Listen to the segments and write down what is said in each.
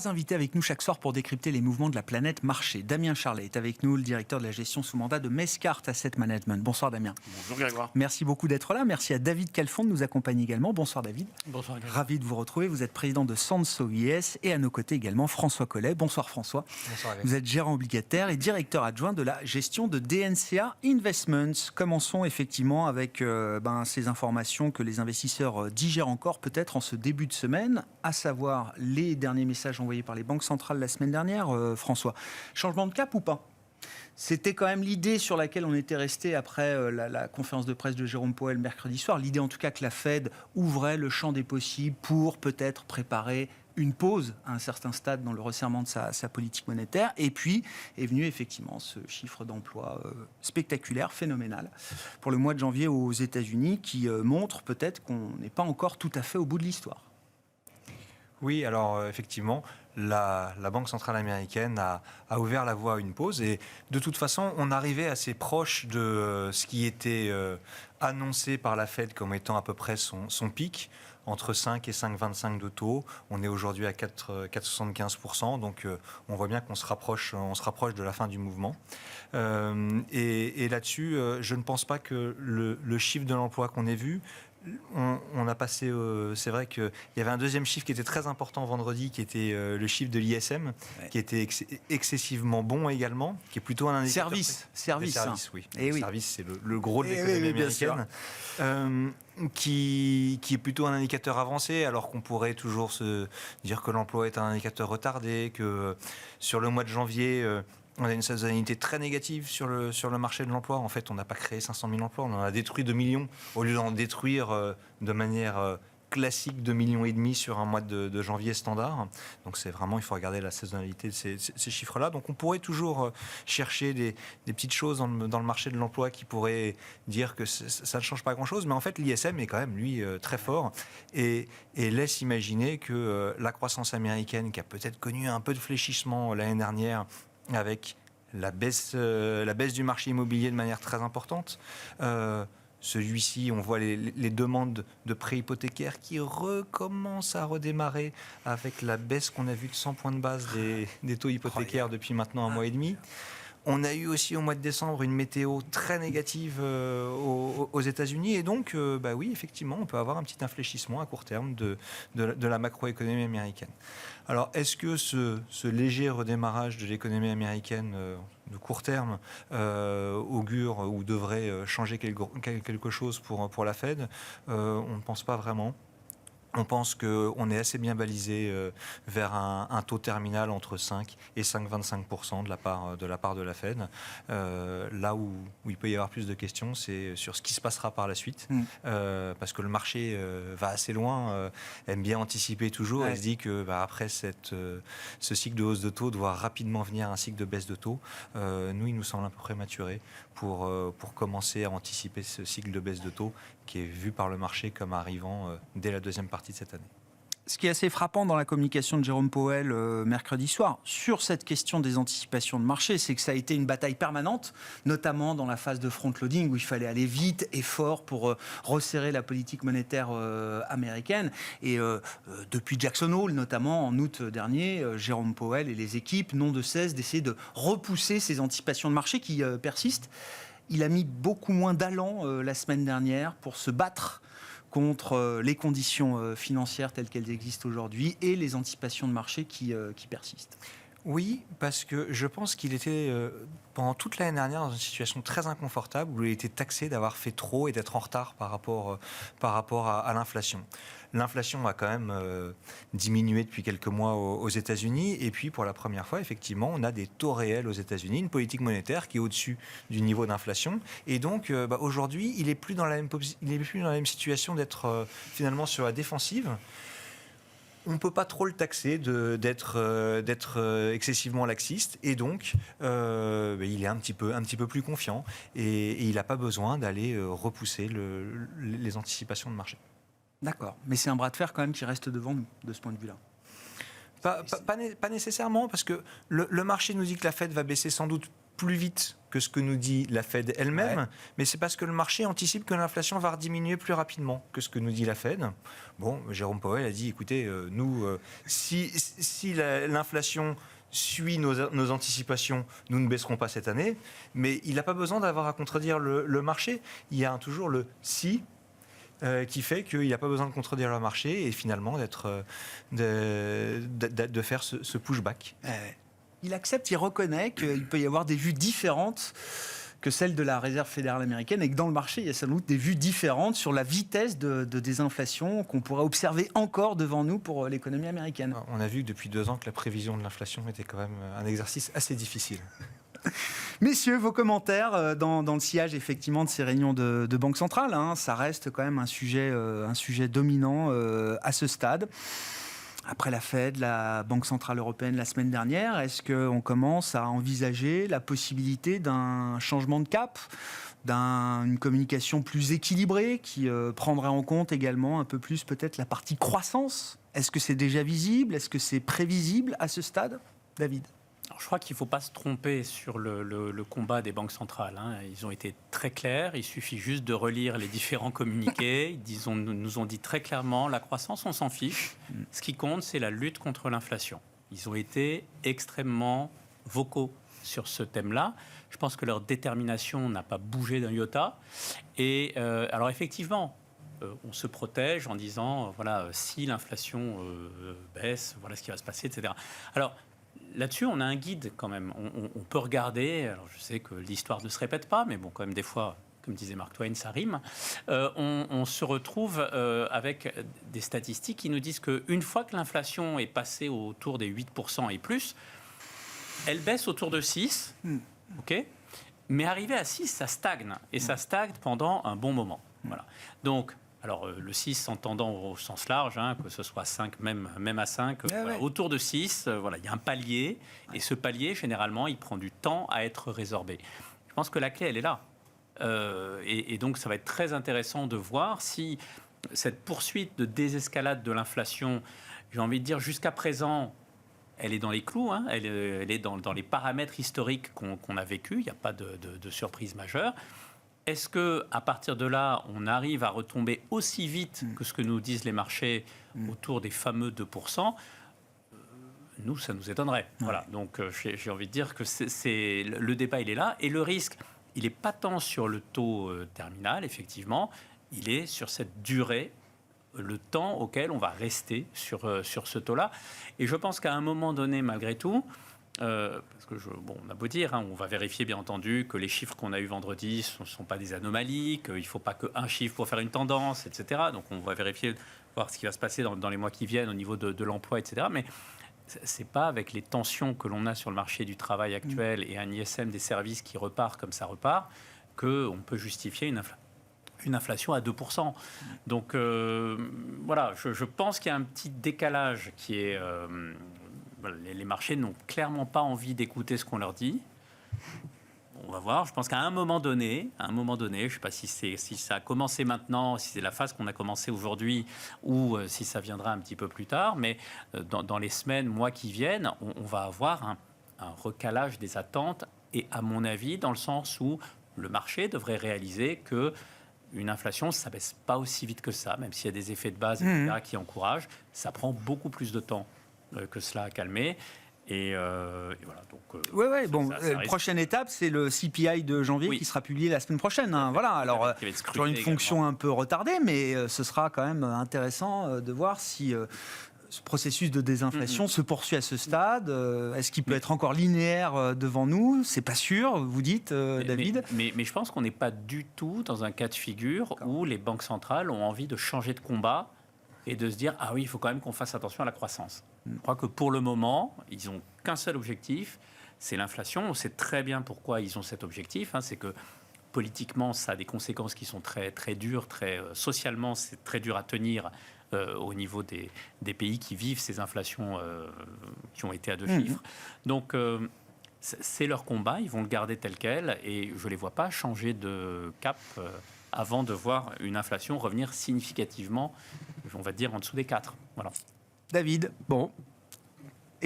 Trois invités avec nous chaque soir pour décrypter les mouvements de la planète marché. Damien Charlet est avec nous, le directeur de la gestion sous mandat de Mescart Asset Management. Bonsoir Damien. Bonjour Grégoire. Merci beaucoup d'être là. Merci à David Calfon de nous accompagner également. Bonsoir David. Bonsoir Grégoire. Ravi de vous retrouver. Vous êtes président de Sanso IS et à nos côtés également François Collet. Bonsoir François. Bonsoir Grégoire. Vous êtes gérant obligataire et directeur adjoint de la gestion de DNCA Investments. Commençons effectivement avec ces informations que les investisseurs digèrent encore peut-être en ce début de semaine, à savoir les derniers messages envoyés par les banques centrales la semaine dernière. François, changement de cap ou pas ? C'était quand même l'idée sur laquelle on était resté après la conférence de presse de Jérôme Powell mercredi soir. L'idée en tout cas que la Fed ouvrait le champ des possibles pour peut-être préparer une pause à un certain stade dans le resserrement de sa politique monétaire. Et puis est venu effectivement ce chiffre d'emploi spectaculaire, phénoménal, pour le mois de janvier aux États-Unis, qui montre peut-être qu'on n'est pas encore tout à fait au bout de l'histoire. Oui, alors effectivement, la Banque centrale américaine a ouvert la voie à une pause et de toute façon, on arrivait assez proche de ce qui était annoncé par la Fed comme étant à peu près son pic, entre 5 et 5,25 de taux. On est aujourd'hui à 4,75%, donc on voit bien qu'on se rapproche de la fin du mouvement. Et là-dessus, je ne pense pas que le chiffre de l'emploi qu'on ait vu, on a passé, c'est vrai qu'il y avait un deuxième chiffre qui était très important vendredi, qui était le chiffre de l'ISM, ouais, qui était excessivement bon également, qui est plutôt un indicateur... Service, hein. Oui. Et oui. Service, c'est le gros de l'économie américaine. Qui est plutôt un indicateur avancé, alors qu'on pourrait toujours se dire que l'emploi est un indicateur retardé, que sur le mois de janvier... on a une saisonnalité très négative sur le marché de l'emploi. En fait, on n'a pas créé 500 000 emplois, on en a détruit 2 millions, au lieu d'en détruire de manière classique 2,5 millions sur un mois de janvier standard. Donc c'est vraiment, il faut regarder la saisonnalité de ces chiffres-là. Donc on pourrait toujours chercher des petites choses dans le marché de l'emploi qui pourraient dire que ça ne change pas grand-chose. Mais en fait, l'ISM est quand même, lui, très fort et laisse imaginer que la croissance américaine, qui a peut-être connu un peu de fléchissement l'année dernière, avec la baisse du marché immobilier de manière très importante. Celui-ci, on voit les demandes de prêts hypothécaires qui recommencent à redémarrer avec la baisse qu'on a vue de 100 points de base des taux hypothécaires depuis maintenant un mois et demi. On a eu aussi au mois de décembre une météo très négative aux États-Unis et donc, oui, effectivement, on peut avoir un petit infléchissement à court terme de la macroéconomie américaine. Alors, est-ce que ce léger redémarrage de l'économie américaine de court terme augure ou devrait changer quelque chose pour la Fed ? On ne pense pas vraiment. On pense qu'on est assez bien balisé vers un taux terminal entre 5 et 5,25% de la part de la Fed. Là où il peut y avoir plus de questions, c'est sur ce qui se passera par la suite. Parce que le marché va assez loin, aime bien anticiper toujours. Ouais. Et se dit que après ce cycle de hausse de taux doit rapidement venir un cycle de baisse de taux. Nous, il nous semble un peu prématuré pour commencer à anticiper ce cycle de baisse de taux qui est vu par le marché comme arrivant dès la deuxième partie de cette année. Ce qui est assez frappant dans la communication de Jérôme Powell mercredi soir sur cette question des anticipations de marché, c'est que ça a été une bataille permanente, notamment dans la phase de front-loading où il fallait aller vite et fort pour resserrer la politique monétaire américaine. Et depuis Jackson Hole, notamment en août dernier, Jérôme Powell et les équipes n'ont de cesse d'essayer de repousser ces anticipations de marché qui persistent. Il a mis beaucoup moins d'allant la semaine dernière pour se battre contre les conditions financières telles qu'elles existent aujourd'hui et les anticipations de marché qui persistent. Oui, parce que je pense qu'il était pendant toute l'année dernière dans une situation très inconfortable où il était taxé d'avoir fait trop et d'être en retard par rapport à l'inflation. L'inflation a quand même diminué depuis quelques mois aux États-Unis et puis pour la première fois, effectivement, on a des taux réels aux États-Unis, une politique monétaire qui est au-dessus du niveau d'inflation et donc aujourd'hui, il n'est plus dans la même situation d'être finalement sur la défensive. On ne peut pas trop le taxer d'être excessivement laxiste et donc il est un petit peu plus confiant et il n'a pas besoin d'aller repousser les anticipations de marché. D'accord, mais c'est un bras de fer quand même qui reste devant nous de ce point de vue-là. Pas nécessairement, parce que le marché nous dit que la Fed va baisser sans doute plus vite que ce que nous dit la Fed elle-même, Ouais. mais c'est parce que le marché anticipe que l'inflation va diminuer plus rapidement que ce que nous dit la Fed. Bon, Jérôme Powell a dit, écoutez, si l'inflation suit nos anticipations, nous ne baisserons pas cette année, mais il n'a pas besoin d'avoir à contredire le marché. Il y a toujours le « si » qui fait qu'il n'a pas besoin de contredire le marché et finalement de faire ce pushback. Il accepte, il reconnaît qu'il peut y avoir des vues différentes que celles de la Réserve fédérale américaine et que dans le marché, il y a sans doute des vues différentes sur la vitesse de désinflation qu'on pourrait observer encore devant nous pour l'économie américaine. On a vu depuis 2 ans que la prévision de l'inflation était quand même un exercice assez difficile. Messieurs, vos commentaires dans le sillage effectivement de ces réunions de Banque centrale, hein, ça reste quand même un sujet dominant à ce stade. Après la Fed, la Banque centrale européenne la semaine dernière, est-ce qu'on commence à envisager la possibilité d'un changement de cap, d'une communication plus équilibrée qui prendrait en compte également un peu plus peut-être la partie croissance? Est-ce que c'est déjà visible? Est-ce que c'est prévisible à ce stade, David? Alors, je crois qu'il ne faut pas se tromper sur le combat des banques centrales, hein. Ils ont été très clairs, il suffit juste de relire les différents communiqués. Ils nous ont dit très clairement, la croissance, on s'en fiche. Ce qui compte, c'est la lutte contre l'inflation. Ils ont été extrêmement vocaux sur ce thème-là. Je pense que leur détermination n'a pas bougé d'un iota. Et alors effectivement, on se protège en disant, voilà, si l'inflation baisse, voilà ce qui va se passer, etc. Alors, là-dessus, on a un guide quand même. On peut regarder. Alors, je sais que l'histoire ne se répète pas, mais bon, quand même, des fois, comme disait Mark Twain, ça rime. On se retrouve avec des statistiques qui nous disent qu'une fois que l'inflation est passée autour des 8% et plus, elle baisse autour de 6%. OK ? Mais arrivé à 6, ça stagne. Et ça stagne pendant un bon moment. Voilà. Donc, alors, le 6 s'entendant au sens large, hein, que ce soit 5, même à 5, voilà, autour de 6, voilà, il y a un palier. Et ce palier, généralement, il prend du temps à être résorbé. Je pense que la clé, elle est là. Et donc, ça va être très intéressant de voir si cette poursuite de désescalade de l'inflation, j'ai envie de dire, jusqu'à présent, elle est dans les clous, hein, elle est dans les paramètres historiques qu'on a vécu. Il n'y a pas de surprise majeure. Est-ce qu'à partir de là, on arrive à retomber aussi vite que ce que nous disent les marchés autour des fameux 2%? Nous, ça nous étonnerait. Voilà. Donc, j'ai envie de dire que le débat, il est là. Et le risque, il n'est pas tant sur le taux terminal, effectivement. Il est sur cette durée, le temps auquel on va rester sur ce taux-là. Et je pense qu'à un moment donné, malgré tout, parce que on a beau dire, hein, on va vérifier bien entendu que les chiffres qu'on a eu vendredi ne sont pas des anomalies, qu'il ne faut pas qu'un chiffre pour faire une tendance, etc. Donc on va vérifier, voir ce qui va se passer dans les mois qui viennent au niveau de l'emploi, etc. Mais ce n'est pas avec les tensions que l'on a sur le marché du travail actuel et un ISM des services qui repart comme ça repart, qu'on peut justifier une inflation à 2%. Donc voilà, je pense qu'il y a un petit décalage qui est... les marchés n'ont clairement pas envie d'écouter ce qu'on leur dit. On va voir. Je pense qu'à un moment donné, je ne sais pas si ça a commencé maintenant, si c'est la phase qu'on a commencé aujourd'hui ou si ça viendra un petit peu plus tard, mais dans les semaines, mois qui viennent, on va avoir un recalage des attentes et à mon avis, dans le sens où le marché devrait réaliser que une inflation, ça ne baisse pas aussi vite que ça, même s'il y a des effets de base etc., qui encouragent. Ça prend beaucoup plus de temps que cela à calmer. Et voilà. Donc, prochaine étape, c'est le CPI de janvier qui sera publié la semaine prochaine. Hein, voilà. Alors, sur une fonction un peu retardée, mais ce sera quand même intéressant de voir si ce processus de désinflation se poursuit à ce stade. Est-ce qu'il peut être encore linéaire devant nous? C'est pas sûr, vous dites, David. Mais je pense qu'on n'est pas du tout dans un cas de figure où les banques centrales ont envie de changer de combat et de se dire « Ah oui, il faut quand même qu'on fasse attention à la croissance ». Je crois que pour le moment, ils n'ont qu'un seul objectif, c'est l'inflation. On sait très bien pourquoi ils ont cet objectif. Hein, c'est que politiquement, ça a des conséquences qui sont très, très dures. Socialement, c'est très dur à tenir au niveau des pays qui vivent ces inflations qui ont été à 2 chiffres. Donc, c'est leur combat. Ils vont le garder tel quel. Et je ne les vois pas changer de cap avant de voir une inflation revenir significativement, on va dire, en dessous des 4. Voilà. David, bon.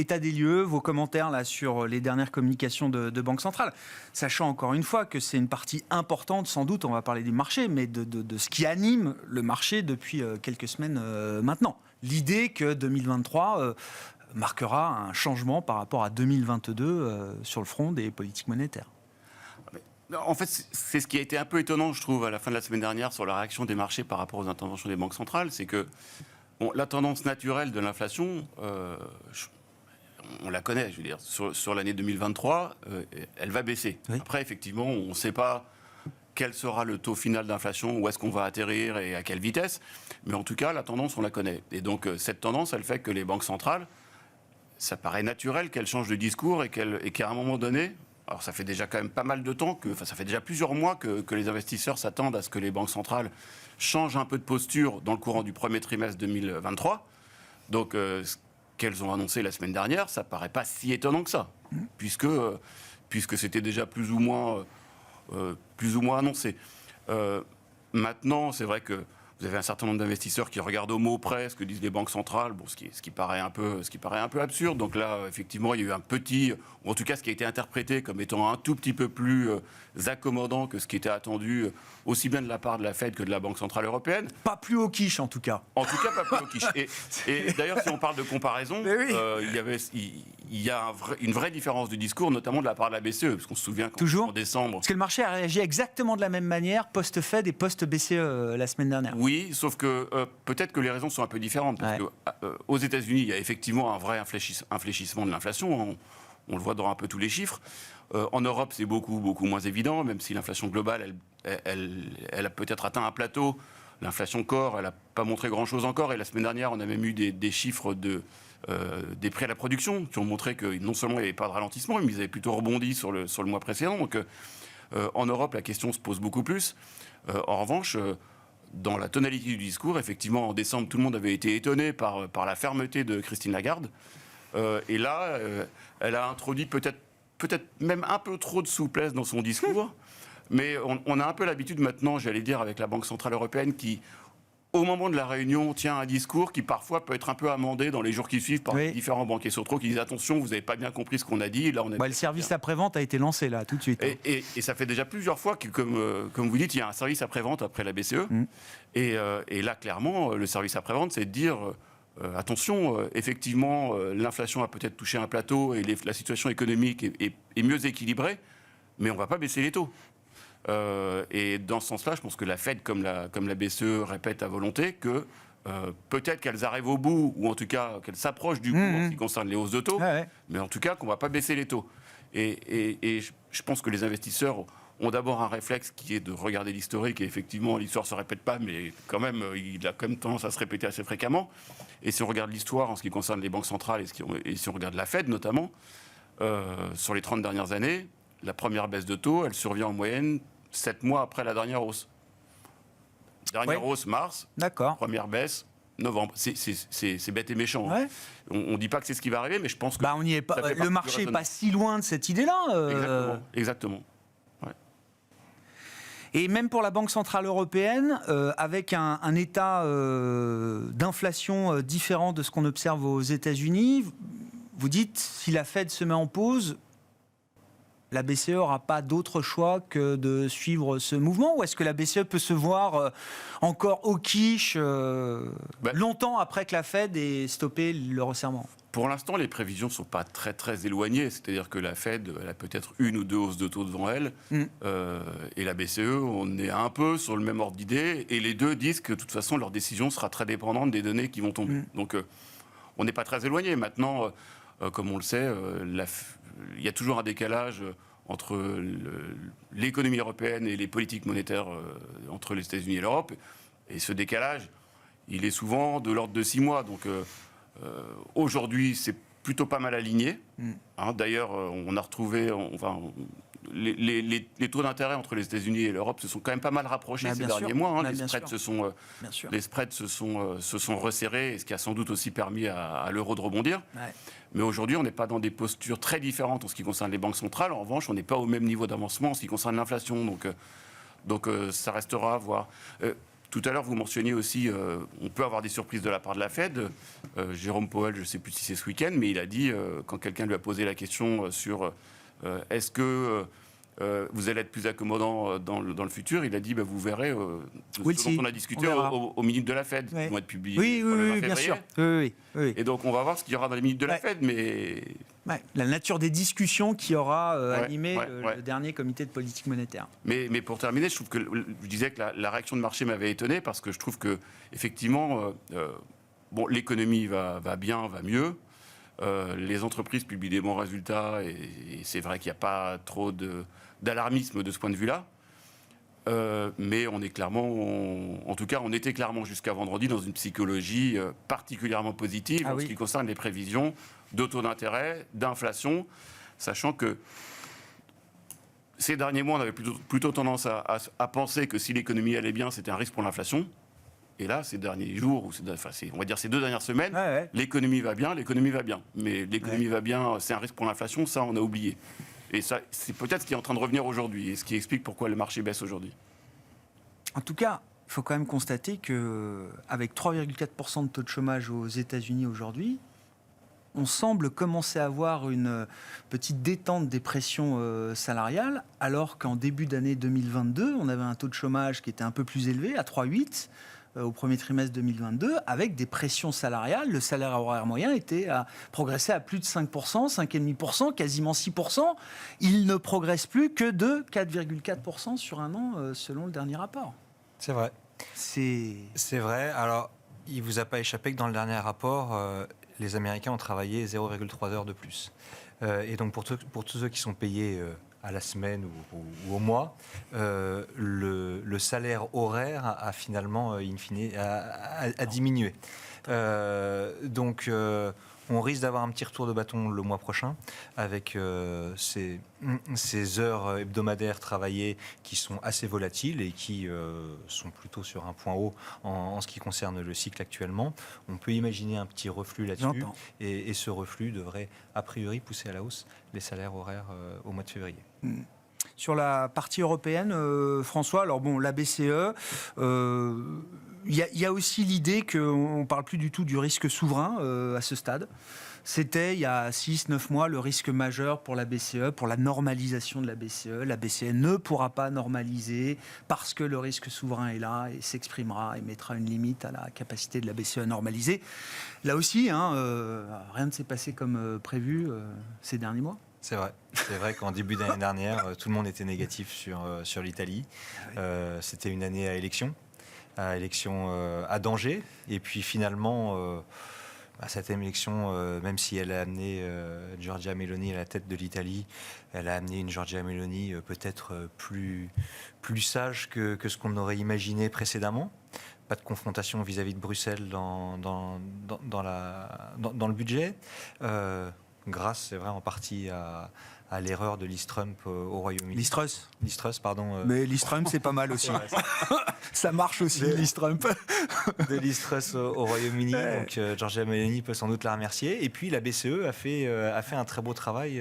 état des lieux, vos commentaires là sur les dernières communications de Banque Centrale, sachant encore une fois que c'est une partie importante, sans doute, on va parler du marché, mais de ce qui anime le marché depuis quelques semaines maintenant. L'idée que 2023 marquera un changement par rapport à 2022 sur le front des politiques monétaires. En fait, c'est ce qui a été un peu étonnant, je trouve, à la fin de la semaine dernière sur la réaction des marchés par rapport aux interventions des banques centrales. C'est que la tendance naturelle de l'inflation, on la connaît, je veux dire, sur l'année 2023, elle va baisser. Oui. Après, effectivement, on ne sait pas quel sera le taux final d'inflation, où est-ce qu'on va atterrir et à quelle vitesse. Mais en tout cas, la tendance, on la connaît. Et donc, cette tendance, elle fait que les banques centrales, ça paraît naturel qu'elles changent de discours et qu'à un moment donné... Alors ça fait déjà quand même pas mal de temps, ça fait déjà plusieurs mois que les investisseurs s'attendent à ce que les banques centrales changent un peu de posture dans le courant du premier trimestre 2023. Donc ce qu'elles ont annoncé la semaine dernière, ça paraît pas si étonnant que ça, puisque c'était déjà plus ou moins annoncé. Maintenant, c'est vrai que vous avez un certain nombre d'investisseurs qui regardent au mot près ce que disent les banques centrales, bon, ce qui paraît un peu absurde. Donc là, effectivement, il y a eu un petit, ou en tout cas ce qui a été interprété comme étant un tout petit peu plus accommodant que ce qui était attendu, aussi bien de la part de la Fed que de la Banque Centrale Européenne. Pas plus au quiche, en tout cas. En tout cas, pas plus au quiche. Et d'ailleurs, si on parle de comparaison, oui. Il y a une vraie différence de discours, notamment de la part de la BCE, parce qu'on se souvient qu'en décembre... Parce que le marché a réagi exactement de la même manière, post-Fed et post-BCE la semaine dernière. Oui, sauf que peut-être que les raisons sont un peu différentes. Parce qu'aux États-Unis, il y a effectivement un vrai infléchissement de l'inflation. On le voit dans un peu tous les chiffres. En Europe, c'est beaucoup moins évident, même si l'inflation globale, elle a peut-être atteint un plateau. L'inflation core, elle n'a pas montré grand-chose encore. Et la semaine dernière, on a même eu des chiffres des prix à la production qui ont montré que non seulement il n'y avait pas de ralentissement, mais ils avaient plutôt rebondi sur le mois précédent. Donc en Europe, la question se pose beaucoup plus. En revanche... dans la tonalité du discours, effectivement, en décembre, tout le monde avait été étonné par la fermeté de Christine Lagarde. Et là, elle a introduit peut-être même un peu trop de souplesse dans son discours. Mais on a un peu l'habitude maintenant, j'allais dire, avec la Banque Centrale Européenne qui, au moment de la réunion, tient un discours qui parfois peut être un peu amendé dans les jours qui suivent par différents banquiers centraux qui disent attention, vous n'avez pas bien compris ce qu'on a dit. Là, le service après-vente a été lancé là tout de suite. Et ça fait déjà plusieurs fois que, comme vous dites, il y a un service après-vente après la BCE. Et là, clairement, le service après-vente, c'est de dire attention, effectivement, l'inflation a peut-être touché un plateau et la situation économique est mieux équilibrée, mais on ne va pas baisser les taux. Et dans ce sens-là, je pense que la Fed, comme la BCE, répète à volonté que peut-être qu'elles arrivent au bout, ou en tout cas qu'elles s'approchent du bout en ce qui concerne les hausses de taux, mais en tout cas qu'on ne va pas baisser les taux. Et je pense que les investisseurs ont d'abord un réflexe qui est de regarder l'historique, et effectivement l'histoire ne se répète pas, mais quand même, il a quand même tendance à se répéter assez fréquemment. Et si on regarde l'histoire en ce qui concerne les banques centrales, et si on regarde la Fed notamment, sur les 30 dernières années, la première baisse de taux, elle survient en moyenne 7 mois après la dernière hausse. Dernière hausse, mars. D'accord. Première baisse, novembre. C'est bête et méchant. Ouais. On ne dit pas que c'est ce qui va arriver, mais je pense que... on n'y est pas. Le marché n'est pas si loin de cette idée-là. Exactement. Ouais. Et même pour la Banque Centrale Européenne, avec un état d'inflation différent de ce qu'on observe aux États-Unis, vous dites, si la Fed se met en pause... la BCE n'aura pas d'autre choix que de suivre ce mouvement, ou est-ce que la BCE peut se voir encore au quiche longtemps après que la Fed ait stoppé le resserrement? Pour l'instant, les prévisions ne sont pas très très éloignées, c'est-à-dire que la Fed, elle a peut-être une ou deux hausses de taux devant elle, et la BCE, on est un peu sur le même ordre d'idée, et les deux disent que de toute façon, leur décision sera très dépendante des données qui vont tomber. Donc, on n'est pas très éloigné. Maintenant, comme on le sait, il y a toujours un décalage entre l'économie européenne et les politiques monétaires entre les États-Unis et l'Europe. Et ce décalage, il est souvent de l'ordre de 6 mois. Donc aujourd'hui, c'est plutôt pas mal aligné. D'ailleurs, on a retrouvé... les taux d'intérêt entre les États-Unis et l'Europe se sont quand même pas mal rapprochés ces derniers mois. Les spreads se sont resserrés, ce qui a sans doute aussi permis à l'euro de rebondir. Ouais. Mais aujourd'hui, on n'est pas dans des postures très différentes en ce qui concerne les banques centrales. En revanche, on n'est pas au même niveau d'avancement en ce qui concerne l'inflation. Donc ça restera à voir. Tout à l'heure, vous mentionniez aussi, on peut avoir des surprises de la part de la Fed. Jérôme Powell, je ne sais plus si c'est ce week-end, mais il a dit, quand quelqu'un lui a posé la question sur est-ce que vous allez être plus accommodant dans le futur, il a dit, vous verrez, ce dont on a discuté aux minutes de la Fed, qui vont être publiées. Oui, bien sûr. Oui. Et donc, on va voir ce qu'il y aura dans les minutes de la Fed, mais... La nature des discussions qui aura animé le dernier comité de politique monétaire. Mais pour terminer, je trouve que je disais que la réaction de marché m'avait étonné parce que je trouve que effectivement, l'économie va bien, va mieux. Les entreprises publient des bons résultats et c'est vrai qu'il n'y a pas trop d'alarmisme de ce point de vue-là. Mais on est clairement, en tout cas, on était clairement jusqu'à vendredi dans une psychologie particulièrement positive en ce qui concerne les prévisions de taux d'intérêt, d'inflation, sachant que ces derniers mois, on avait plutôt tendance à penser que si l'économie allait bien, c'était un risque pour l'inflation. Et là, ces derniers jours, on va dire ces 2 dernières semaines, l'économie va bien. Mais l'économie va bien, c'est un risque pour l'inflation, ça, on a oublié. Et ça, c'est peut-être ce qui est en train de revenir aujourd'hui et ce qui explique pourquoi le marché baisse aujourd'hui. En tout cas, il faut quand même constater qu'avec 3,4% de taux de chômage aux États-Unis aujourd'hui, on semble commencer à avoir une petite détente des pressions salariales, alors qu'en début d'année 2022, on avait un taux de chômage qui était un peu plus élevé, à 3,8%. Au premier trimestre 2022, avec des pressions salariales. Le salaire horaire moyen progressé à plus de 5%, 5,5%, quasiment 6%. Il ne progresse plus que de 4,4% sur un an, selon le dernier rapport. C'est vrai. C'est vrai. Alors, il ne vous a pas échappé que dans le dernier rapport, les Américains ont travaillé 0,3 heures de plus. Et donc, pour tous ceux qui sont payés à la semaine ou au mois, le salaire horaire a finalement, in fine, a diminué. Donc, on risque d'avoir un petit retour de bâton le mois prochain avec ces heures hebdomadaires travaillées qui sont assez volatiles et qui sont plutôt sur un point haut en ce qui concerne le cycle actuellement. On peut imaginer un petit reflux là-dessus et ce reflux devrait a priori pousser à la hausse les salaires horaires au mois de février. Sur la partie européenne, François, alors bon, la BCE, il y a aussi l'idée qu'on ne parle plus du tout du risque souverain à ce stade. C'était, il y a 6-9 mois, le risque majeur pour la BCE, pour la normalisation de la BCE. La BCE ne pourra pas normaliser parce que le risque souverain est là et s'exprimera et mettra une limite à la capacité de la BCE à normaliser. Là aussi, rien ne s'est passé comme prévu ces derniers mois. C'est vrai qu'en début d'année dernière, tout le monde était négatif sur l'Italie. C'était une année à élection à danger. Et puis finalement, cette élection, même si elle a amené Giorgia Meloni à la tête de l'Italie, elle a amené une Giorgia Meloni peut-être plus sage que ce qu'on aurait imaginé précédemment. Pas de confrontation vis-à-vis de Bruxelles dans le budget. Grâce, c'est vrai, en partie à l'erreur de Liz Trump au Royaume-Uni. Liz Truss, pardon. Mais Liz Trump, c'est pas mal aussi. Ça marche aussi, Liz Trump. De Liz Truss au Royaume-Uni. Donc, Giorgia Meloni peut sans doute la remercier. Et puis, la BCE a fait un très beau travail.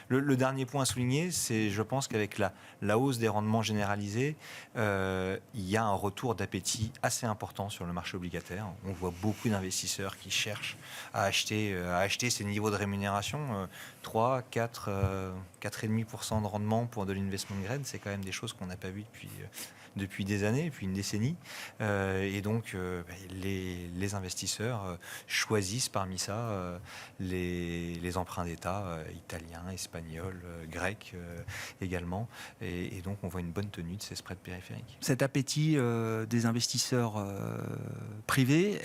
Le dernier point à souligner, c'est, je pense qu'avec la hausse des rendements généralisés, il y a un retour d'appétit assez important sur le marché obligataire. On voit beaucoup d'investisseurs qui cherchent à acheter ces niveaux de rémunération. 3, 4, 4,5% de rendement pour de l'investment grade, c'est quand même des choses qu'on n'a pas vues depuis des années, depuis une décennie. Et donc, les investisseurs choisissent parmi ça les emprunts d'État italiens, espagnols, grecs également. Et donc, on voit une bonne tenue de ces spreads périphériques. Cet appétit des investisseurs privés,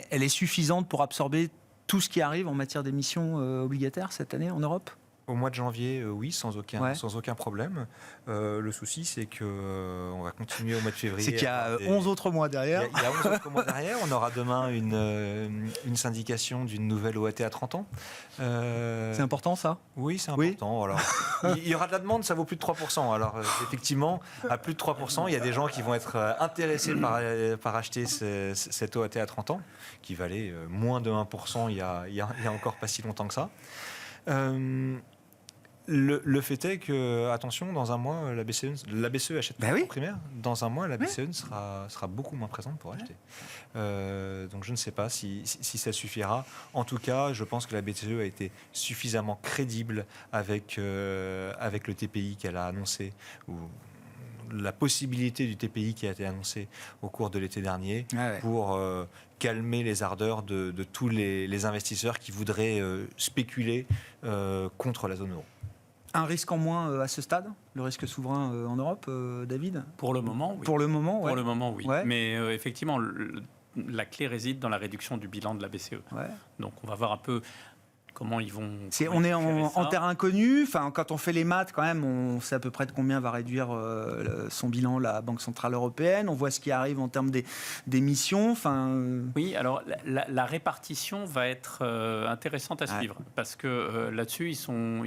elle est suffisante pour absorber tout ce qui arrive en matière d'émissions obligataires cette année en Europe ? Au mois de janvier, oui, sans aucun problème. Le souci, c'est qu'on va continuer au mois de février. C'est qu'il y a 11 autres mois derrière. Il y a 11 autres mois derrière. On aura demain une syndication d'une nouvelle OAT à 30 ans. C'est important, ça ? Oui, c'est important. Oui. Alors, il y aura de la demande, ça vaut plus de 3%. Alors, effectivement, à plus de 3%, il y a des gens qui vont être intéressés par acheter cette OAT à 30 ans, qui valait moins de 1% il y a encore pas si longtemps que ça. Le fait est que, attention, dans un mois, la BCE achète Bah oui. en primaire. Dans un mois, la BCE sera beaucoup moins présente pour acheter. Donc je ne sais pas si ça suffira. En tout cas, je pense que la BCE a été suffisamment crédible avec le TPI qu'elle a annoncé, ou la possibilité du TPI qui a été annoncée au cours de l'été dernier, pour calmer les ardeurs de tous les investisseurs qui voudraient spéculer contre la zone euro. Un risque en moins à ce stade, le risque souverain en Europe, David ? Pour le moment, oui. Pour le moment, Pour le moment, oui. Ouais. Mais effectivement, la clé réside dans la réduction du bilan de la BCE. Ouais. Donc on va voir un peu comment ils vont... On est en terrain inconnu. Enfin, quand on fait les maths, quand même, on sait à peu près de combien va réduire son bilan la Banque Centrale Européenne. On voit ce qui arrive en termes d'émissions. Enfin, Oui, alors la répartition va être intéressante à suivre. Parce que là-dessus, ils sont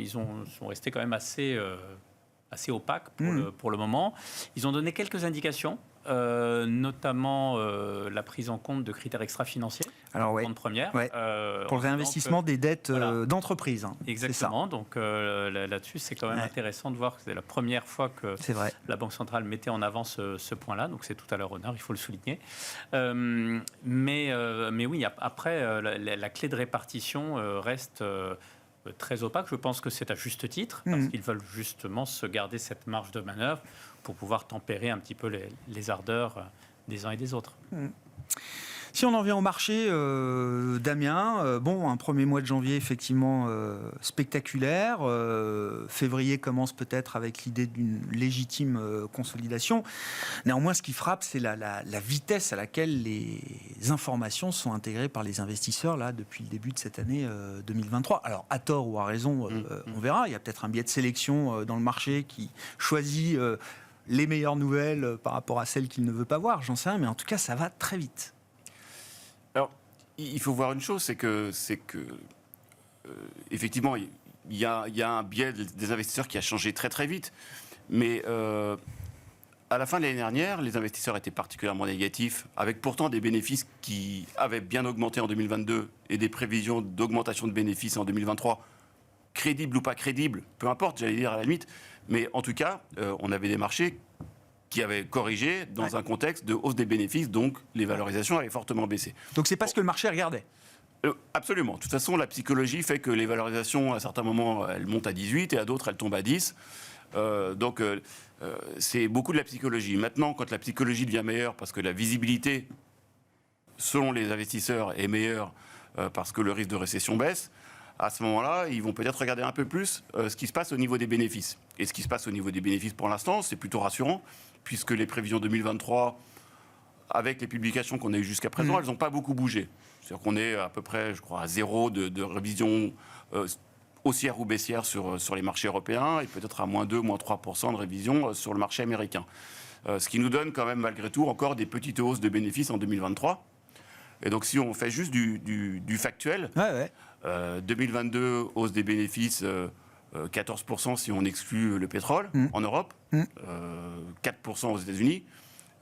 restés quand même assez opaques pour le moment. Ils ont donné quelques indications. Notamment la prise en compte de critères extra-financiers, compte première. Ouais. Pour le réinvestissement des dettes d'entreprise. Hein. Exactement. Donc là-dessus, c'est quand même intéressant de voir que c'est la première fois que la Banque centrale mettait en avant ce point-là. Donc c'est tout à leur honneur, il faut le souligner. Mais oui, après, la clé de répartition reste... très opaque. Je pense que c'est à juste titre, parce qu'ils veulent justement se garder cette marge de manœuvre pour pouvoir tempérer un petit peu les ardeurs des uns et des autres. Si on en vient au marché, Damien, un premier mois de janvier effectivement spectaculaire. Février commence peut-être avec l'idée d'une légitime consolidation. Néanmoins, ce qui frappe, c'est la vitesse à laquelle les informations sont intégrées par les investisseurs là, depuis le début de cette année 2023. Alors, à tort ou à raison, on verra. Il y a peut-être un biais de sélection dans le marché qui choisit les meilleures nouvelles par rapport à celles qu'il ne veut pas voir. J'en sais rien, mais en tout cas, ça va très vite. Alors, il faut voir une chose, c'est que effectivement, il y a un biais des investisseurs qui a changé très très vite. Mais à la fin de l'année dernière, les investisseurs étaient particulièrement négatifs, avec pourtant des bénéfices qui avaient bien augmenté en 2022 et des prévisions d'augmentation de bénéfices en 2023, crédibles ou pas crédibles, peu importe, j'allais dire à la limite. Mais en tout cas, on avait des marchés qui avait corrigé dans un contexte de hausse des bénéfices, donc les valorisations avaient fortement baissé. Donc c'est pas ce que le marché regardait. Absolument. De toute façon, la psychologie fait que les valorisations, à certains moments, elles montent à 18 et à d'autres, elles tombent à 10. Donc c'est beaucoup de la psychologie. Maintenant, quand la psychologie devient meilleure, parce que la visibilité, selon les investisseurs, est meilleure, parce que le risque de récession baisse, à ce moment-là, ils vont peut-être regarder un peu plus ce qui se passe au niveau des bénéfices. Et ce qui se passe au niveau des bénéfices, pour l'instant, c'est plutôt rassurant, puisque les prévisions 2023, avec les publications qu'on a eues jusqu'à présent, elles n'ont pas beaucoup bougé. C'est-à-dire qu'on est à peu près, je crois, à zéro de révision haussière ou baissière sur les marchés européens, et peut-être à moins 2, moins 3% de révision sur le marché américain. Ce qui nous donne quand même, malgré tout, encore des petites hausses de bénéfices en 2023. Et donc, si on fait juste du factuel, 2022, hausse des bénéfices 14% si on exclut le pétrole en Europe, 4% aux États-Unis.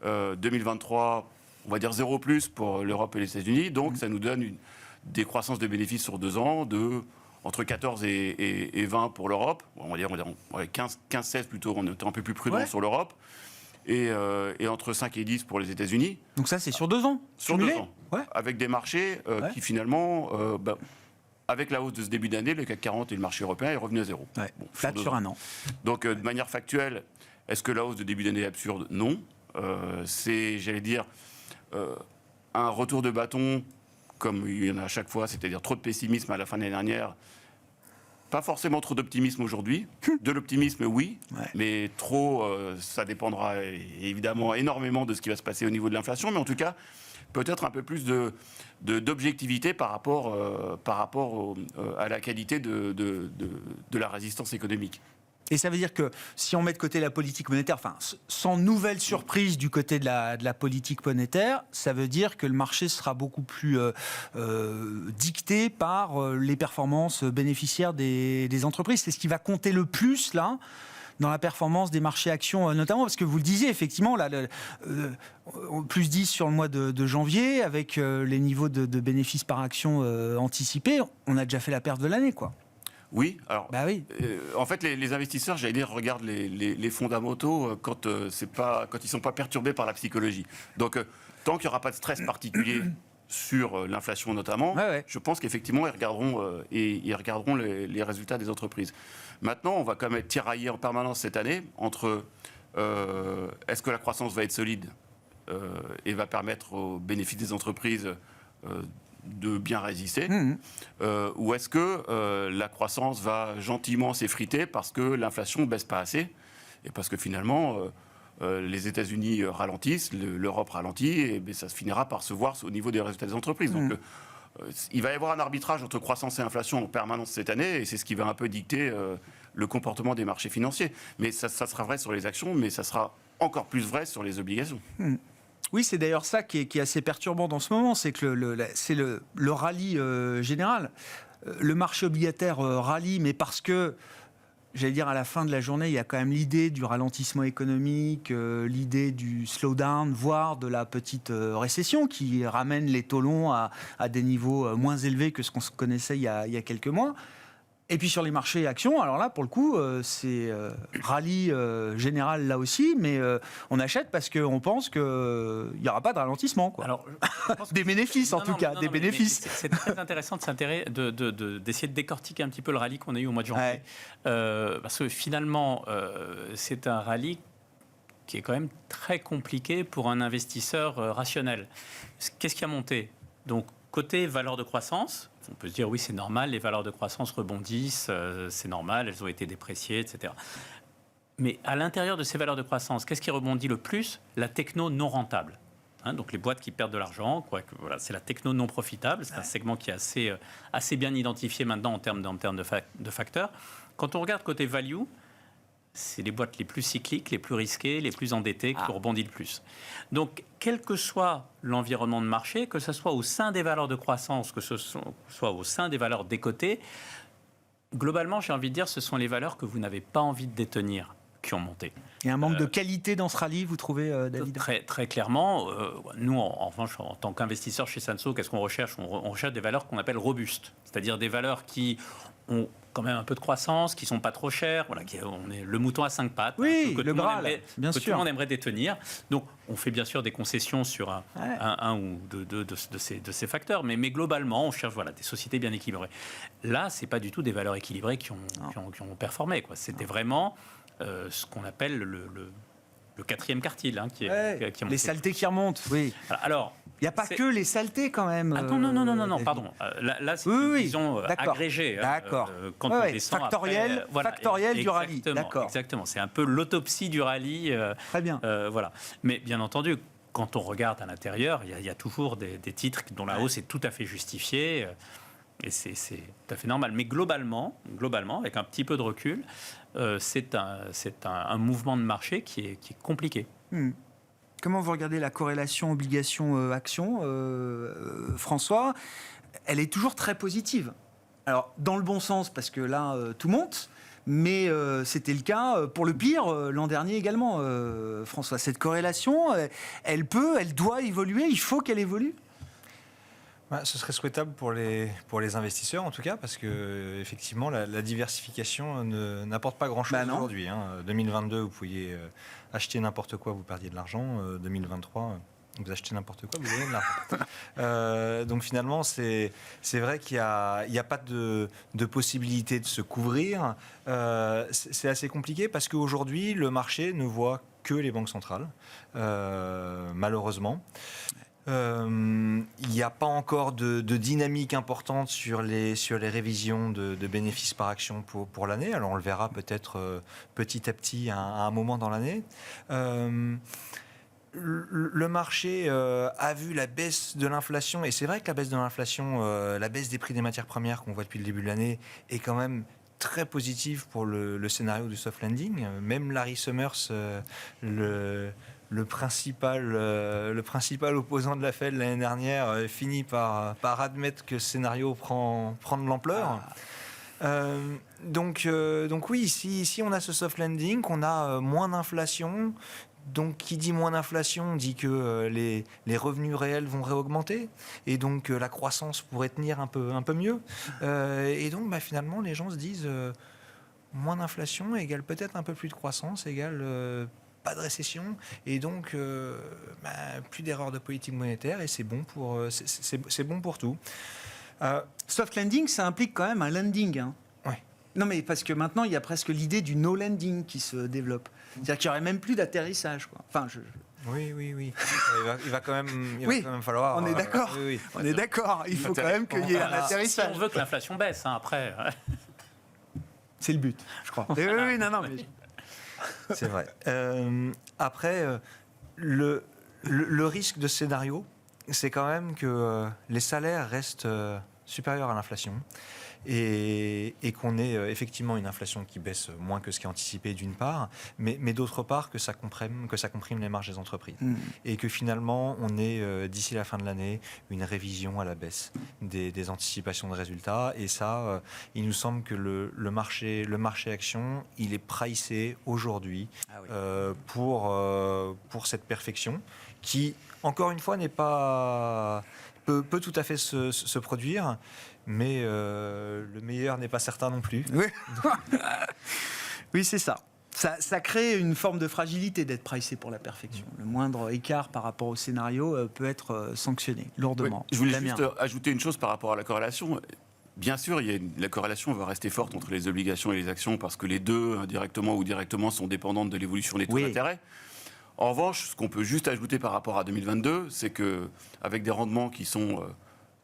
2023, on va dire 0 plus pour l'Europe et les États-Unis. Donc, ça nous donne une décroissance de bénéfices sur 2 ans de entre 14 et 20 pour l'Europe. On va dire 15-16 plutôt, on est un peu plus prudent sur l'Europe. Et entre 5 et 10 pour les États-Unis. Donc ça, c'est sur 2 ans. Sur 2 ans. Avec des marchés qui finalement... avec la hausse de ce début d'année, le CAC 40 et le marché européen est revenu à zéro. Flat sur un an. Donc, de manière factuelle, est-ce que la hausse de début d'année est absurde ? Non. C'est, j'allais dire, un retour de bâton, comme il y en a à chaque fois, c'est-à-dire trop de pessimisme à la fin de l'année dernière. Pas forcément trop d'optimisme aujourd'hui. De l'optimisme, oui, mais trop, ça dépendra évidemment énormément de ce qui va se passer au niveau de l'inflation. Mais en tout cas, peut-être un peu plus d'objectivité par rapport à la qualité de la résistance économique. Et ça veut dire que si on met de côté la politique monétaire, enfin, sans nouvelle surprise du côté de la politique monétaire, ça veut dire que le marché sera beaucoup plus dicté par les performances bénéficiaires des entreprises. C'est ce qui va compter le plus, là, dans la performance des marchés actions, notamment, parce que vous le disiez, effectivement, là, plus 10 sur le mois de janvier, avec les niveaux de bénéfices par action anticipés, on a déjà fait la perte de l'année, quoi. Oui, alors Bah oui. en fait les investisseurs, j'allais dire, regardent les fondamentaux quand ils sont pas perturbés par la psychologie. Donc tant qu'il n'y aura pas de stress particulier sur l'inflation notamment, Ouais. je pense qu'effectivement ils regarderont les résultats des entreprises. Maintenant, on va quand même être tiraillé en permanence cette année entre est-ce que la croissance va être solide et va permettre aux bénéfices des entreprises de bien résister, ou est-ce que la croissance va gentiment s'effriter parce que l'inflation ne baisse pas assez et parce que finalement les États-Unis ralentissent, l'Europe ralentit, et ça se finira par se voir au niveau des résultats des entreprises. Donc il va y avoir un arbitrage entre croissance et inflation en permanence cette année, et c'est ce qui va un peu dicter le comportement des marchés financiers. Mais ça sera vrai sur les actions, mais ça sera encore plus vrai sur les obligations. Oui, c'est d'ailleurs ça qui est assez perturbant dans ce moment, c'est que c'est le rallye général. Le marché obligataire rallie, mais parce que, j'allais dire, à la fin de la journée, il y a quand même l'idée du ralentissement économique, l'idée du slowdown, voire de la petite récession qui ramène les taux longs à des niveaux moins élevés que ce qu'on connaissait il y a quelques mois. Et puis sur les marchés actions, alors là, pour le coup, c'est rallye général là aussi, mais on achète parce qu'on pense qu'il n'y aura pas de ralentissement, quoi. Alors, je pense que Des bénéfices, en tout cas, des bénéfices. C'est très intéressant d'essayer de décortiquer un petit peu le rallye qu'on a eu au mois de janvier. Parce que finalement, c'est un rallye qui est quand même très compliqué pour un investisseur rationnel. Qu'est-ce qui a monté? Donc, côté valeur de croissance, on peut se dire oui, c'est normal, les valeurs de croissance rebondissent, c'est normal, elles ont été dépréciées, etc. Mais à l'intérieur de ces valeurs de croissance, qu'est-ce qui rebondit le plus? La techno non rentable. Donc les boîtes qui perdent de l'argent, voilà, c'est la techno non profitable. C'est un segment qui est assez bien identifié maintenant en termes de facteurs. Quand on regarde côté value, c'est les boîtes les plus cycliques, les plus risquées, les plus endettées qui rebondissent le plus. Donc, quel que soit l'environnement de marché, que ce soit au sein des valeurs de croissance, que ce soit au sein des valeurs décotées, globalement, j'ai envie de dire, ce sont les valeurs que vous n'avez pas envie de détenir qui ont monté. Il y a un manque de qualité dans ce rallye, vous trouvez, David? Très clairement. Nous, en revanche, en tant qu'investisseurs chez Sansot, qu'est-ce qu'on recherche? On recherche des valeurs qu'on appelle robustes, c'est-à-dire des valeurs qui ont quand même un peu de croissance, qui sont pas trop chères, voilà, on est le mouton à 5 pattes, oui, que le Graal, bien sûr. tout le monde aimerait détenir. Donc, on fait bien sûr des concessions sur un ou deux de ces facteurs, mais globalement, on cherche des sociétés bien équilibrées. Là, c'est pas du tout des valeurs équilibrées qui ont performé, quoi. C'était vraiment ce qu'on appelle le quatrième quartile, qui a les saletés qui remontent, oui. Alors, il n'y a pas que les saletés quand même. Non, pardon. Là c'est une vision agrégée. D'accord. Quand on descend factoriel, factoriel du rallye. D'accord. Exactement. C'est un peu l'autopsie du rallye. Très bien. Voilà. Mais bien entendu, quand on regarde à l'intérieur, il y a toujours des titres dont la hausse est tout à fait justifiée. Et c'est tout à fait normal. Mais globalement, avec un petit peu de recul, c'est un mouvement de marché qui est compliqué. Comment vous regardez la corrélation obligation-action, François? Elle est toujours très positive. Alors, dans le bon sens, parce que là, tout monte, mais c'était le cas pour le pire l'an dernier également, François. Cette corrélation, elle doit évoluer, il faut qu'elle évolue? Ce serait souhaitable pour les investisseurs, en tout cas, parce que effectivement, la diversification n'apporte pas grand-chose aujourd'hui. 2022, vous pouviez acheter n'importe quoi, vous perdiez de l'argent. 2023, vous achetez n'importe quoi, vous gagnez de l'argent. Donc finalement, c'est vrai qu'il n'y a pas de possibilité de se couvrir. C'est assez compliqué parce qu'aujourd'hui, le marché ne voit que les banques centrales, malheureusement. Il n'y a pas encore de dynamique importante sur les révisions de bénéfices par action pour l'année. Alors on le verra peut-être petit à petit à un moment dans l'année. Le marché a vu la baisse de l'inflation, et c'est vrai que la baisse de l'inflation, la baisse des prix des matières premières qu'on voit depuis le début de l'année est quand même très positive pour le scénario du soft landing. Même Larry Summers, le principal opposant de la Fed l'année dernière, finit par admettre que ce scénario prend de l'ampleur. Donc oui, si on a ce soft landing, qu'on a moins d'inflation, Donc, qui dit moins d'inflation dit que les revenus réels vont réaugmenter et donc la croissance pourrait tenir un peu mieux. Et donc, finalement, les gens se disent moins d'inflation égale peut-être un peu plus de croissance égale pas de récession et donc plus d'erreurs de politique monétaire et c'est bon pour tout. Soft landing, ça implique quand même un landing. Hein. Ouais. Non, mais parce que maintenant, il y a presque l'idée du no landing qui se développe. C'est-à-dire qu'il n'y aurait même plus d'atterrissage. Quoi. Enfin, Oui. Il va quand même, Oui, quand même falloir. on est d'accord. Oui. On est d'accord. Il faut quand même qu'il y ait un Si atterrissage. on veut que l'inflation baisse, après. C'est le but, je crois. Oui, non, mais... C'est vrai. Après, le risque de ce scénario, c'est quand même que les salaires restent supérieurs à l'inflation et qu'on ait effectivement une inflation qui baisse moins que ce qui est anticipé d'une part, mais d'autre part que ça comprime les marges des entreprises. Et que finalement, on ait d'ici la fin de l'année une révision à la baisse des anticipations de résultats. Et ça, il nous semble que le marché action, il est pricé aujourd'hui pour cette perfection qui, encore une fois, peut tout à fait se produire, mais le meilleur n'est pas certain non plus. Oui, oui c'est ça. Ça crée une forme de fragilité d'être pricé pour la perfection. Le moindre écart par rapport au scénario peut être sanctionné lourdement. Oui, je voulais juste ajouter une chose par rapport à la corrélation. Bien sûr, la corrélation va rester forte entre les obligations et les actions parce que les deux, indirectement ou directement, sont dépendantes de l'évolution des taux d'intérêt. En revanche, ce qu'on peut juste ajouter par rapport à 2022, c'est qu'avec des rendements qui sont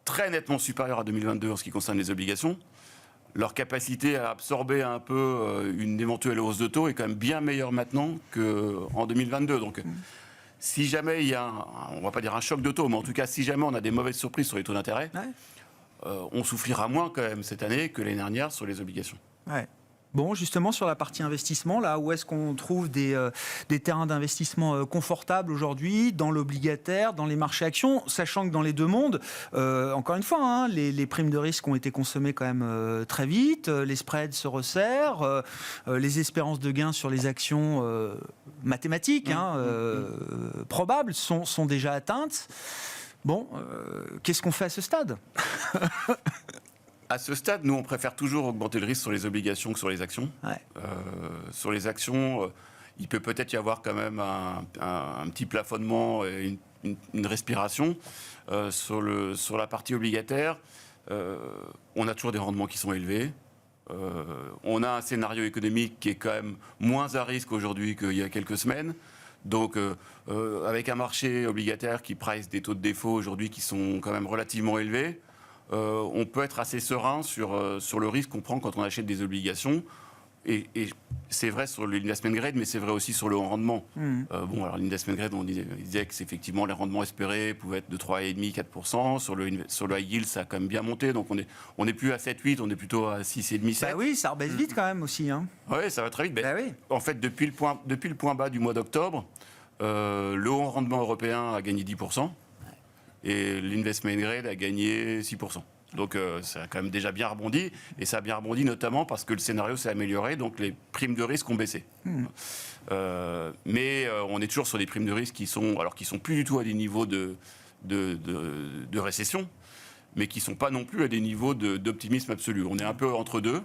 très nettement supérieurs à 2022 en ce qui concerne les obligations, leur capacité à absorber un peu une éventuelle hausse de taux est quand même bien meilleure maintenant qu'en 2022. Donc, si jamais il y a, on ne va pas dire un choc de taux, mais en tout cas, si jamais on a des mauvaises surprises sur les taux d'intérêt, on souffrira moins quand même cette année que l'année dernière sur les obligations. Ouais. Bon, justement, sur la partie investissement, là, où est-ce qu'on trouve des terrains d'investissement confortables aujourd'hui, dans l'obligataire, dans les marchés actions, sachant que dans les deux mondes, encore une fois, hein, les primes de risque ont été consommées quand même très vite, les spreads se resserrent, les espérances de gains sur les actions mathématiques, probables, sont déjà atteintes. Bon, qu'est-ce qu'on fait à ce stade ? À ce stade, nous, on préfère toujours augmenter le risque sur les obligations que sur les actions. Ouais. Sur les actions, il peut peut-être y avoir quand même un petit plafonnement et une respiration. Sur la partie obligataire, on a toujours des rendements qui sont élevés. On a un scénario économique qui est quand même moins à risque aujourd'hui qu'il y a quelques semaines. Donc, avec un marché obligataire qui price des taux de défaut aujourd'hui qui sont quand même relativement élevés, on peut être assez serein sur le risque qu'on prend quand on achète des obligations. Et c'est vrai sur l'investment grade, mais c'est vrai aussi sur le rendement. Alors l'investment grade, on disait que effectivement les rendements espérés pouvaient être de 3,5-4%. Sur le high yield, ça a quand même bien monté. Donc on n'est plus à 7-8, on est plutôt à 6,5-7. Bah oui, ça rebaisse vite quand même aussi. Hein. Oui, ça va très vite. Bah oui. En fait, depuis le point bas du mois d'octobre, le haut rendement européen a gagné 10%. Et l'investment grade a gagné 6%. Donc ça a quand même déjà bien rebondi. Et ça a bien rebondi notamment parce que le scénario s'est amélioré, donc les primes de risque ont baissé. Mais on est toujours sur des primes de risque qui sont plus du tout à des niveaux de récession, mais qui ne sont pas non plus à des niveaux d'optimisme absolu. On est un peu entre deux.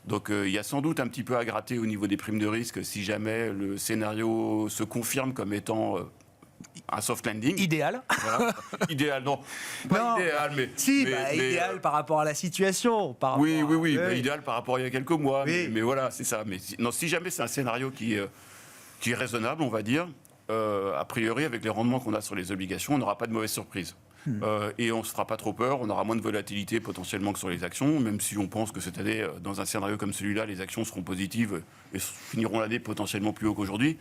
Donc il y a sans doute un petit peu à gratter au niveau des primes de risque si jamais le scénario se confirme comme étant... un soft landing. Idéal. Voilà. Idéal, non. Pas idéal, mais... Si, idéal par rapport à la situation. Oui. Idéal par rapport à il y a quelques mois. Oui. Mais voilà, c'est ça. Mais si jamais c'est un scénario qui est raisonnable, on va dire, a priori, avec les rendements qu'on a sur les obligations, on n'aura pas de mauvaise surprise. Et on ne se fera pas trop peur, on aura moins de volatilité potentiellement que sur les actions, même si on pense que cette année, dans un scénario comme celui-là, les actions seront positives et finiront l'année potentiellement plus haut qu'aujourd'hui.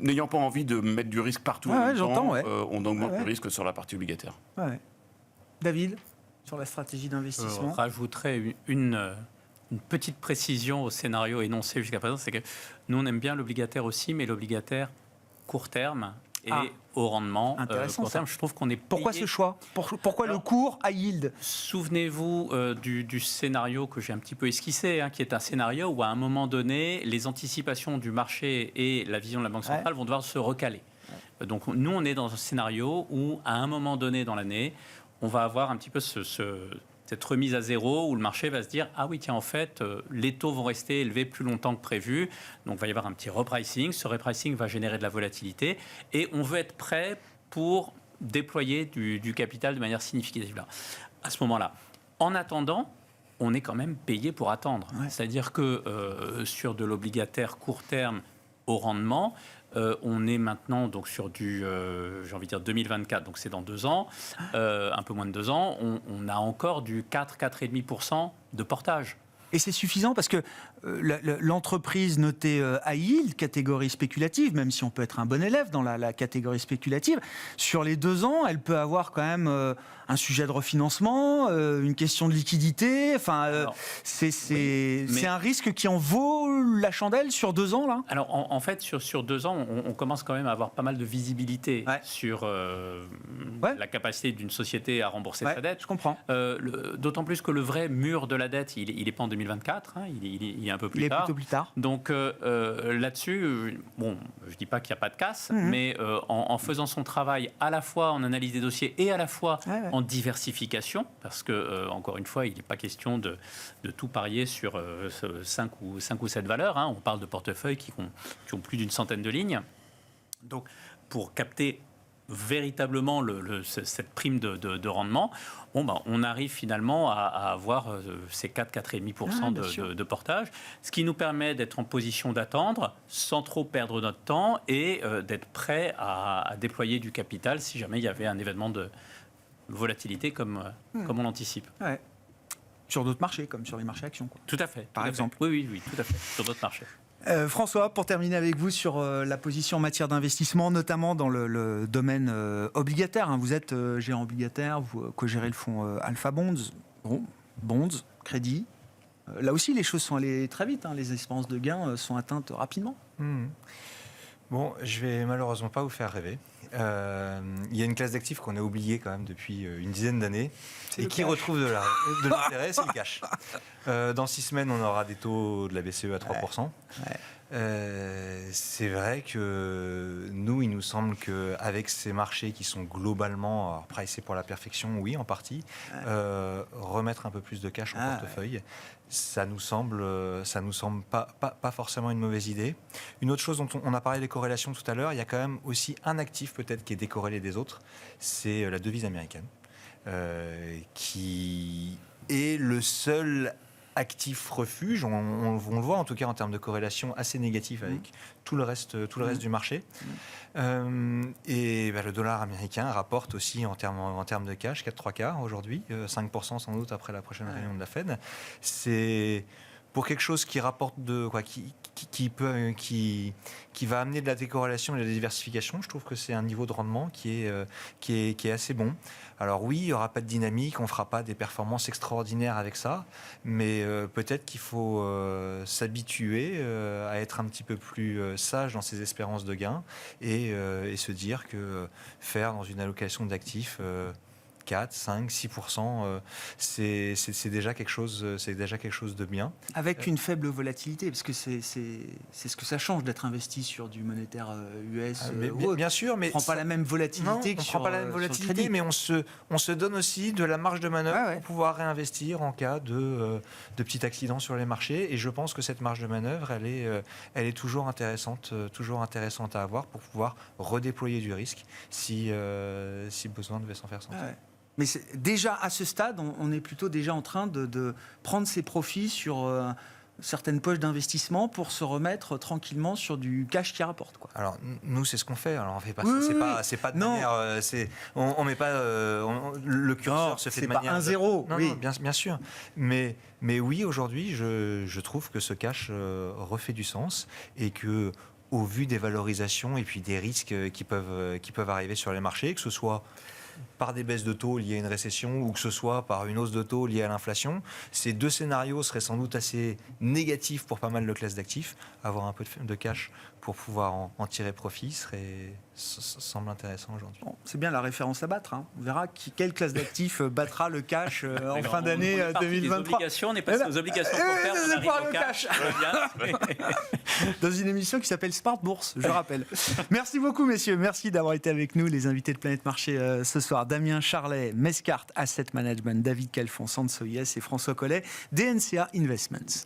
N'ayant pas envie de mettre du risque partout, on augmente le risque sur la partie obligataire. Ouais. David, sur la stratégie d'investissement. Je rajouterais une petite précision au scénario énoncé jusqu'à présent, c'est que nous on aime bien l'obligataire aussi, mais l'obligataire court terme au rendement Intéressant, court terme. ça. Je trouve qu'on est Pourquoi payé. ce choix Pourquoi le court high yield? Souvenez-vous du scénario que j'ai un petit peu esquissé, qui est un scénario où à un moment donné, les anticipations du marché et la vision de la Banque centrale vont devoir se recaler. Donc nous, on est dans un scénario où à un moment donné dans l'année, on va avoir un petit peu cette remise à zéro où le marché va se dire ah oui tiens en fait les taux vont rester élevés plus longtemps que prévu, donc il va y avoir un petit repricing. Ce repricing va générer de la volatilité et on veut être prêt pour déployer du capital de manière significative là. À ce moment-là, en attendant, on est quand même payé pour attendre. C'est-à-dire que sur de l'obligataire court terme au rendement, on est maintenant donc sur du, j'ai envie de dire 2024, donc c'est dans 2 ans, un peu moins de 2 ans, on a encore du 4,5% de portage. Et c'est suffisant parce que l'entreprise notée high yield, catégorie spéculative, même si on peut être un bon élève dans la catégorie spéculative, sur les 2 ans, elle peut avoir quand même un sujet de refinancement, une question de liquidité. Enfin, c'est un risque qui en vaut la chandelle sur 2 ans, là. Alors, en fait, sur 2 ans, on commence quand même à avoir pas mal de visibilité sur la capacité d'une société à rembourser sa dette. Je comprends. D'autant plus que le vrai mur de la dette, il n'est pas en 2024, il est un peu plus tard. Il est plutôt plus tard. Donc là-dessus, bon, je ne dis pas qu'il n'y a pas de casse, mais en faisant son travail à la fois en analyse des dossiers et à la fois en diversification, parce que, encore une fois, il n'est pas question de tout parier sur 5 ou 7 valeurs. On parle de portefeuilles qui ont plus d'une centaine de lignes. Donc, pour capter véritablement cette prime de rendement, on arrive finalement à avoir ces 4,5% de portage, ce qui nous permet d'être en position d'attendre sans trop perdre notre temps et d'être prêt à déployer du capital si jamais il y avait un événement de volatilité comme on l'anticipe. Ouais. Sur d'autres marchés, comme sur les marchés actions, quoi. Tout à fait. Par exemple. Oui, tout à fait, sur d'autres marchés. François, pour terminer avec vous sur la position en matière d'investissement, notamment dans le domaine obligataire. Vous êtes gérant obligataire, vous co-gérez le fonds Alpha Bonds, bonds, crédit. Là aussi, les choses sont allées très vite. Les espérances de gains sont atteintes rapidement. Bon, je vais malheureusement pas vous faire rêver. Il y a une classe d'actifs qu'on a oubliée quand même depuis une dizaine d'années et qui retrouve de l'intérêt, c'est le cash. Dans 6 semaines, on aura des taux de la BCE à 3%. C'est vrai que nous, il nous semble qu'avec ces marchés qui sont globalement pricés pour la perfection, oui, en partie, remettre un peu plus de cash en portefeuille, ça nous semble pas forcément une mauvaise idée. Une autre chose dont on a parlé des corrélations tout à l'heure, il y a quand même aussi un actif peut-être qui est décorrélé des autres, c'est la devise américaine, qui est le seul actif refuge, on le voit en tout cas en termes de corrélation assez négative avec tout le reste du marché. Et le dollar américain rapporte aussi en termes de cash 4,75 aujourd'hui, 5% sans doute après la prochaine réunion de la Fed. C'est pour quelque chose qui rapporte qui va amener de la décorrélation et de la diversification. Je trouve que c'est un niveau de rendement qui est assez bon. Alors oui, il n'y aura pas de dynamique, on ne fera pas des performances extraordinaires avec ça, mais peut-être qu'il faut s'habituer à être un petit peu plus sage dans ses espérances de gains et se dire que faire dans une allocation d'actifs 4, 5, 6%, c'est déjà quelque chose de bien. Avec une faible volatilité, parce que c'est ce que ça change d'être investi sur du monétaire US. Bien sûr, mais on ne prend pas la même volatilité que sur, on prend pas la même volatilité, mais on se donne aussi de la marge de manœuvre pour pouvoir réinvestir en cas de petit accident sur les marchés. Et je pense que cette marge de manœuvre, elle est toujours intéressante à avoir pour pouvoir redéployer du risque si besoin devait s'en faire sentir. Mais déjà à ce stade, on est plutôt déjà en train de prendre ses profits sur certaines poches d'investissement pour se remettre tranquillement sur du cash qui rapporte, quoi. Alors nous, c'est ce qu'on fait. Alors on fait pas, c'est pas de manière, on met pas le curseur se fait de manière. C'est pas 1-0. Oui, bien sûr. Mais oui, aujourd'hui, je trouve que ce cash refait du sens et que au vu des valorisations et puis des risques qui peuvent arriver sur les marchés, que ce soit par des baisses de taux liées à une récession ou que ce soit par une hausse de taux liée à l'inflation, ces deux scénarios seraient sans doute assez négatifs pour pas mal de classes d'actifs. Avoir un peu de cash pour pouvoir en tirer profit serait ça semble intéressant aujourd'hui. Bon, c'est bien la référence à battre. Hein. On verra quelle classe d'actifs battra le cash en fin d'année 2023. On est passé aux obligations pour faire, on arrive au cash. Dans une émission qui s'appelle Smart Bourse, je rappelle. Merci beaucoup, messieurs. Merci d'avoir été avec nous, les invités de Planète Marché ce soir. Damien Charlet, Mescart Asset Management, David Calfon, Sansoyes et François Collet, DNCA Investments.